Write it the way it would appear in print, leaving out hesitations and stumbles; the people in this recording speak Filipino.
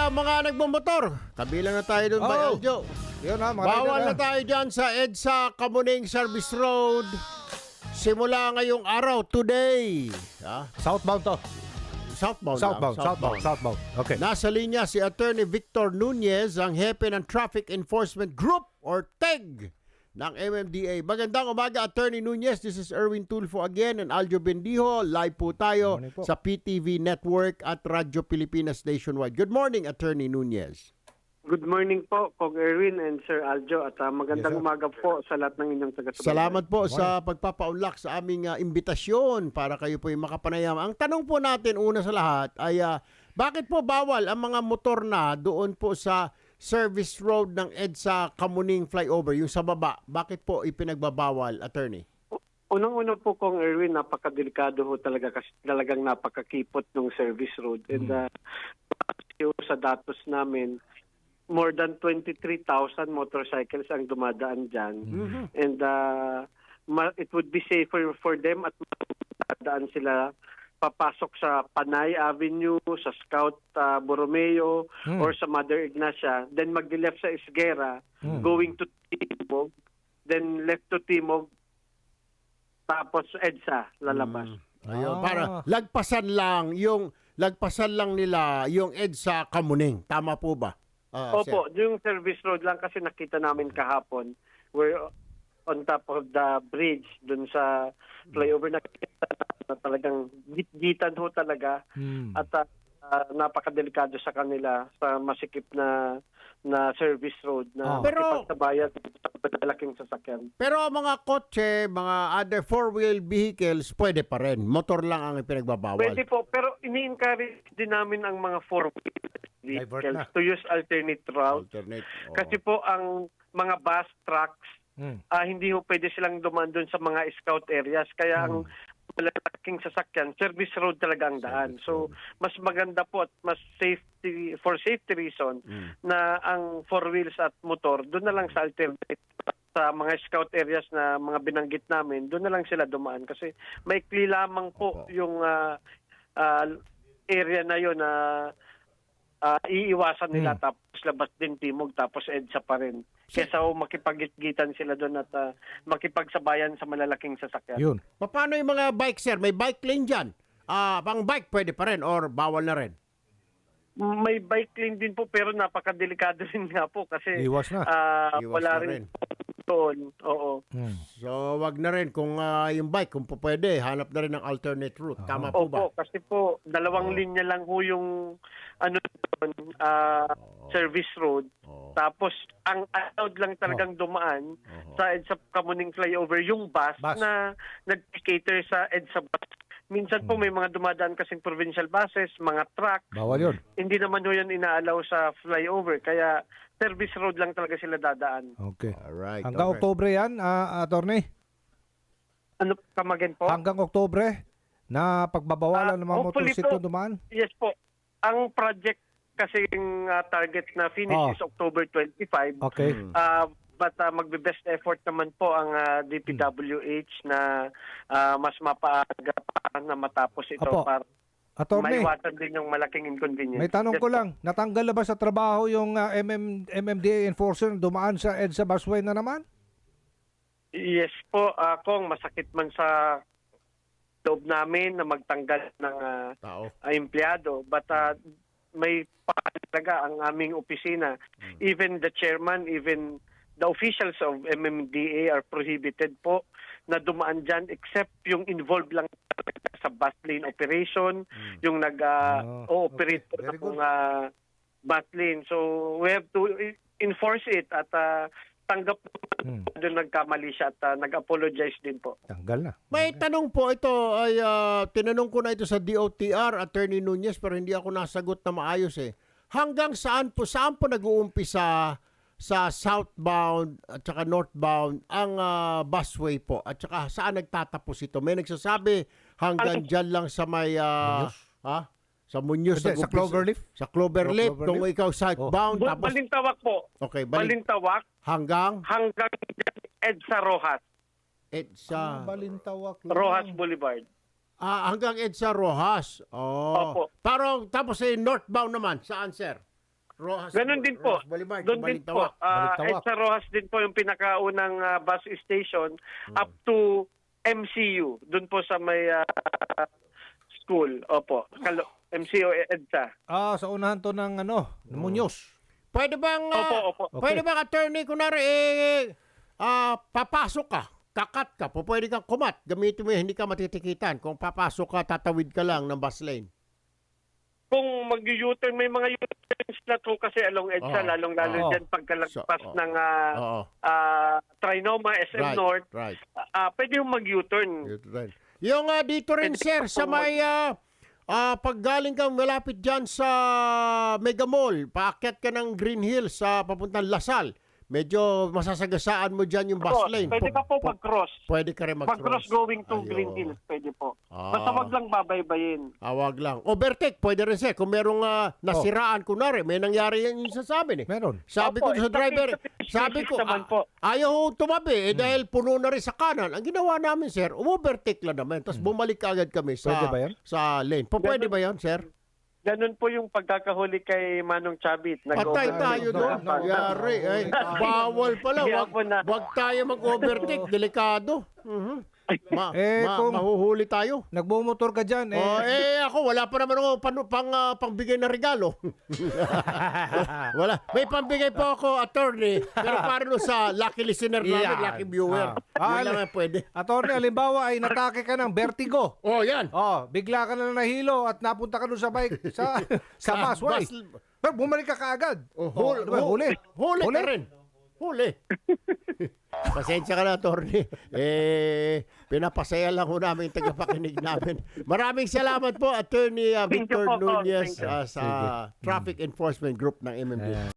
mga nagmamotor, kabilang na tayo doon by Aljo. Yun ha, mga Bawal rider, na tayo dyan sa EDSA Kamuning Service Road. Simula ngayong araw, today. Southbound to. Southbound. Southbound. Okay. Nasa linya si Attorney Victor Nunez, ang hepe ng Traffic Enforcement Group or TEG ng MMDA. Magandang umaga, Attorney Nunez. This is Erwin Tulfo again and Aljo Bendijo. Live po tayo Morning po. sa PTV Network at Radyo Pilipinas Nationwide. Good morning, Attorney Nunez. Good morning po, Kong Erwin and Sir Aljo. At magandang Yes, sir. umaga po sa lahat ng inyong taga-subaybay. Salamat po sa pagpapaunlak sa aming imbitasyon para kayo po yung makapanayam. Ang tanong po natin una sa lahat ay bakit po bawal ang mga motor na doon po sa service road ng EDSA Kamuning Flyover, yung sa baba? Bakit po ipinagbabawal, Attorney? Unang-una po, Kong Erwin, napakadelikado ho talaga kasi talagang napakakipot ng service road. And sa datos namin, more than 23,000 motorcycles ang dumadaan dyan. And it would be safer for them at madaan sila papasok sa Panay Avenue, sa Scout Borromeo, or sa Mother Ignacia, then mag-left sa Esguera, going to Timog, then left to Timog, tapos EDSA, lalabas. Ayun, para lagpasan lang nila yung EDSA Kamuning. Tama po ba? Opo, yung service road lang kasi nakita namin kahapon. We're on top of the bridge dun sa flyover. Nakita na talagang gitgitan ho talaga. At napakadelikado sa kanila sa masikip na service road na Pero makipagsabayan sa malaking sasakyan. Pero mga kotse, mga other four-wheel vehicles, pwede pa rin. Motor lang ang ipinagbabawal. Pwede po, pero ini-encourage din namin ang mga four-wheel Divert vehicles na. to use alternate routes. Kasi po ang mga bus, trucks, hindi ho pwede silang dumaan doon sa mga scout areas. Kaya ang malaking sasakyan, service road talaga ang daan. So, mas maganda po at mas for safety reason na ang four wheels at motor, doon na lang sa alternate sa mga scout areas na mga binanggit namin, doon na lang sila dumaan. Kasi maikli lamang po yung area na yun na iiwasan nila tapos labas din Timog tapos EDSA pa rin. Kesa makipaggitan sila doon at makipagsabayan sa malalaking sasakyan. Yun. Paano yung mga bike, sir? May bike lane dyan. Pang bike pwede pa rin or bawal na rin? May bike lane din po pero napakadelikado rin nga po kasi Iwas na. Iwas wala na rin rin. doon. Oo. So, wag na rin kung yung bike, kung pwede, hanap na rin ng alternate route. Tama po ba? Opo, kasi po dalawang linya lang ho yung service road. Tapos ang allowed lang talagang dumaan sa EDSA Kamuning Flyover yung bus. Na nag-cater sa EDSA bus. Minsan po may mga dumadaan kasing provincial buses, mga truck. Bawal yun. Hindi naman ho yan inaalaw sa flyover. Kaya service road lang talaga sila dadaan. Okay. Alright. Hanggang Oktubre yan, attorney? Ano kamagin po? Hanggang Oktubre na pagbabawalan ng mga hopefully motorsiklo po. dumaan? Yes po. Ang project kasing target na finish is October 25. Okay. But magbe-best effort naman po ang DPWH na mas mapaaga pa na matapos ito Apo. para Attorney, maiwasan din yung malaking inconvenience. may tanong Yes ko po. lang. Natanggal na ba sa trabaho yung MMDA enforcer na dumaan sa EDSA busway na naman? Yes po, Kong, masakit man sa loob namin na magtanggal ng Tao. empleyado. But may pakalaga ang aming opisina. Even the chairman, even the officials of MMDA are prohibited po na dumaan dyan except yung involved lang sa bus lane operation, yung nag-ooperate po Very ng bus lane. So we have to enforce it at tanggap doon nagkamali siya at nag-apologize din po. Tanggal na. May tanong po ito ay tinanong ko na ito sa DOTR, Attorney Nunez, pero hindi ako nasagot na maayos eh. Hanggang saan po nag-uumpisa sa southbound at saka northbound ang busway po? At saka saan nagtatapos ito? May nagsasabi hanggang dyan lang sa may sa Muñoz. Hindi, sa Cloverleaf? Sa Cloverleaf. Kung ikaw southbound. Tapos, Balintawak po. okay, Balintawak hanggang EDSA Rojas. EDSA. Balintawak lang. Rojas Boulevard. Hanggang EDSA Rojas. Opo. Tapos northbound naman. Saan, sir? Rojas. Ganun din po. Rojas Boulevard, Doon din po. Balintawak. Balintawak. EDSA Rojas din po yung pinakaunang bus station up to MCU. Doon po sa may school. Opo. MCU EDSA. Sa unahan to ng Muñoz. Pwede bang, Opo. pwede bang attorney, kunwari, papasok ka, kakat ka, pwede kang kumat, gamitin mo hindi ka matitikitan. Kung papasok ka, tatawid ka lang ng bus lane. Kung mag-U-turn, may mga U-turns na po kasi along EDSA, Oo. lalong-lalo Oo. dyan pagkalagpas So, ng Oo. Trinoma, SM Right, North, right. pwede yung mag-U-turn. Right. Yung dito rin, sir, sa may pag galing kang malapit dyan sa Mega Mall, paakyat ka ng Green Hills sa papuntang Lasal, medyo masasagasaan mo dyan yung bus Opo, lane. pwede ka po mag-cross. Pwede ka rin Mag-cross going to Ayun. Green Hills, pwede po. Ah. Basta wag lang babaybayin. Wag lang. Overtake, pwede rin, sir. Kung merong nasiraan, kunwari, may nangyari yan yung sasabi eh. Meron. Sabi Opo, ko sa driver, sabi ko, naman po. ayaw ho tumabi dahil puno na rin sa kanan. Ang ginawa namin, sir, overtake lang naman. Tapos bumalik agad kami sa, Pwede ba yan? sa lane. Pwede ba yan, sir? Ganun po yung pagkakahuli kay Manong Chabit. Patay tayo doon. Yari, ay. Bawal pala. Kaya Wag, po na- wag tayo mag-overtake. Delikado. Kung Mahuhuli tayo. nagbumotor ka dyan, Ako, wala pa naman ako pangbigay na regalo. Wala. May pambigay po ako, attorney. Pero para no sa lucky listener namin, Yan. lucky viewer. Yun lang ang pwede. Attorney, halimbawa ay natake ka ng vertigo. Yan. Bigla ka na nahilo at napunta ka doon sa bike sa busway. Pero bumalik ka kaagad. Huli. Huli ka rin. Huli. Pasensya ka na, attorney. Pinapasaya lang ho namin yung tagapakinig namin. Maraming salamat po, Attorney Thank you Victor po, Nunez thank you. sa Traffic Enforcement Group ng MMD.